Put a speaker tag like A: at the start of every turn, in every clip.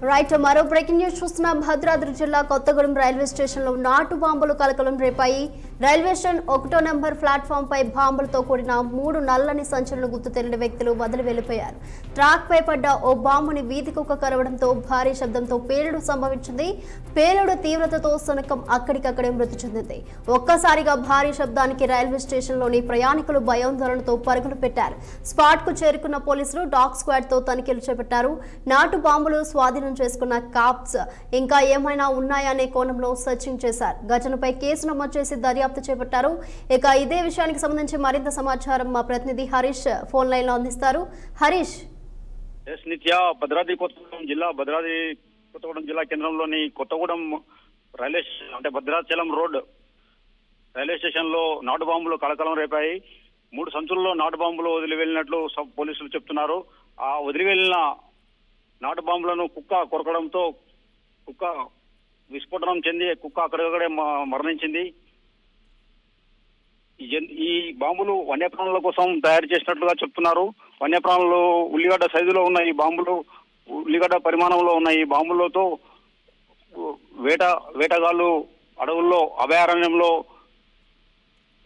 A: Right మరో breaking news చూస్తున్నాం. భద్రాద్రి జిల్లా కొత్తగూడెం రైల్వే స్టేషన్లో నాటు బాంబులు కలకలం రేపాయి. రైల్వే స్టేషన్ 1వ నెంబర్ ప్లాట్ఫామ్ పై బాంబులతో కూడిన 3 నల్లని సంచులను గుర్తు తెలియని వ్యక్తులు వదిలి వెళ్లిపోయారు. ట్రాక్ పై పడ్డ ఓ బాంబుని వీధి కుక్క కరవడంతో భారీ శబ్దంతో పేలుడు సంభవించింది. పేలుడు తీవ్రతతో శనకం అక్కడికక్కడే మృతి చెందింది. ఒక్కసారిగా భారీ శబ్దానికి రైల్వే స్టేషన్లోని ప్రయాణికులు భయాందోళనతో పరుగులు పెట్టారు. స్పాట్ కు చేరుకున్న పోలీసులు డాగ్ స్క్వాడ్ తో తనిఖీలు చేపట్టారు. నాటు బాంబులు స్వాధీనం చేసుకున్న కాప్స్ ఇంకా ఏమైనా ఉన్నాయనే కోణంలో సర్చింగ్ చేశారు. ఘటనపై కేసు నమోదు చేసి దర్యాప్తు చేపట్టారు. ఇక ఇదే విషయానికి సంబంధించి మరింత సమాచారం మా ప్రతినిధి హరీష్ ఫోన్ లైన్ లో అందిస్తారు. హరీష్,
B: భద్రాద్రి కొత్తగూడెం జిల్లా కేంద్రంలోని కొత్తగూడెం రైల్వే అంటే భద్రాచలం రోడ్ రైల్వే స్టేషన్ లో నాటు బాంబులు కలకలం రేపాయి. 3 సంచుల్లో నాటు బాంబులు వదిలి వెళ్ళినట్లు పోలీసులు చెప్తున్నారు. ఆ వదిలి వెళ్ళిన నాటు బాంబులను కుక్క కొరకడంతో కుక్క విస్ఫోటనం చెంది కుక్క అక్కడికక్కడే మరణించింది. ఈ బాంబులు వన్యప్రాణుల కోసం తయారు చేసినట్లుగా చెప్తున్నారు. వన్యప్రాణులు ఉల్లిగడ్డ సైజులో ఉన్న ఈ బాంబులు, ఉల్లిగడ్డ పరిమాణంలో ఉన్న ఈ బాంబులతో వేటగాళ్లు అడవుల్లో అభయారణ్యంలో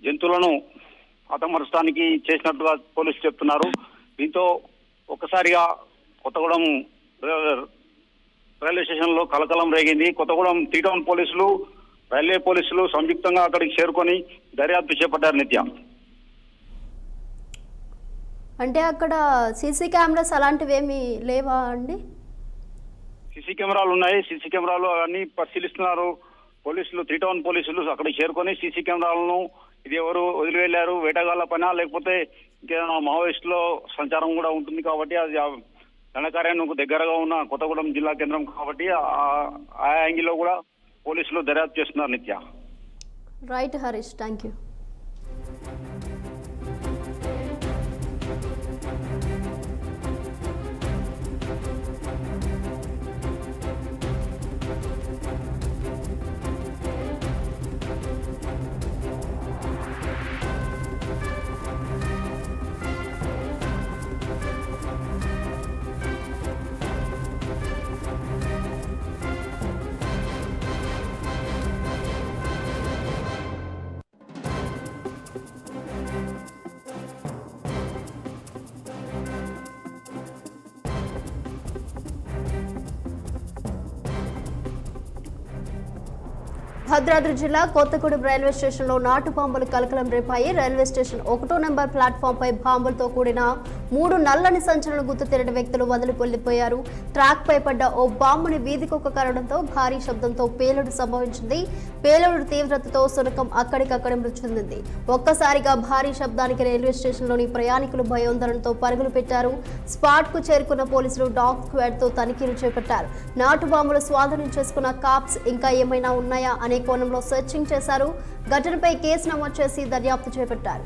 B: జంతువులను హతమర్చడానికి చేసినట్టుగా పోలీసులు చెప్తున్నారు. దీంతో ఒక్కసారిగా కొత్తగూడెం రైల్వే స్టేషన్ లో కలకలం రేగింది. కొత్తగూడెం టీటౌన్ పోలీసులు, రైల్వే పోలీసులు సంయుక్తంగా అక్కడికి చేరుకొని దర్యాప్తు చేపట్టారు. నిత్య,
A: అంటే అక్కడ సీసీ కెమెరాస్ అలాంటివి ఏమీ లేవా అండి?
B: సీసీ కెమెరాలు ఉన్నాయి. సీసీ కెమెరాలు అవన్నీ పరిశీలిస్తున్నారు పోలీసులు. టీటౌన్ పోలీసులు అక్కడికి చేరుకొని సీసీ కెమెరాలను ఇది ఎవరు వదిలి వెళ్ళారు, వేటగాళ్ల పనా లేకపోతే ఇంకేదైనా మావోయిస్టులో సంచారం కూడా ఉంటుంది కాబట్టి అది దండకార్యానికి దగ్గరగా ఉన్న కొత్తగూడెం జిల్లా కేంద్రం కాబట్టి ఆ యాంగిల్లో కూడా పోలీసులు దర్యాప్తు చేస్తున్నారు. నిత్య,
A: right Harish, thank you. Bhadradri జిల్లా కొత్తగూడెం రైల్వే స్టేషన్ లో నాటు బాంబులు కలకలం రేపాయి. రైల్వే స్టేషన్ 1వ నెంబర్ ప్లాట్ఫామ్ పై బాంబులతో కూడిన 3 నల్లని సంచులను గుర్తు తెలియని వ్యక్తులు వదిలి వెళ్లిపోయారు. ట్రాక్ పై పడ్డ ఓ బాంబుని వీధికొక్క కరవడంతో భారీ శబ్దంతో పేలుడు సంభవించింది. పేలుడు తీవ్రతతో శనకం అక్కడికక్కడే మృతి చెందింది. ఒక్కసారిగా భారీ శబ్దానికి రైల్వే స్టేషన్ లోని ప్రయాణికులు భయాందోళనతో పరుగులు పెట్టారు. స్పాట్ కు చేరుకున్న పోలీసులు డాగ్ స్క్వాడ్ తో తనిఖీలు చేపట్టారు. నాటు బాంబులు స్వాధీనం చేసుకున్న కాప్స్ ఇంకా ఏమైనా ఉన్నాయా అనే కోణంలో సెర్చింగ్ చేశారు. ఘటనపై కేసు నమోదు చేసి దర్యాప్తు చేపట్టారు.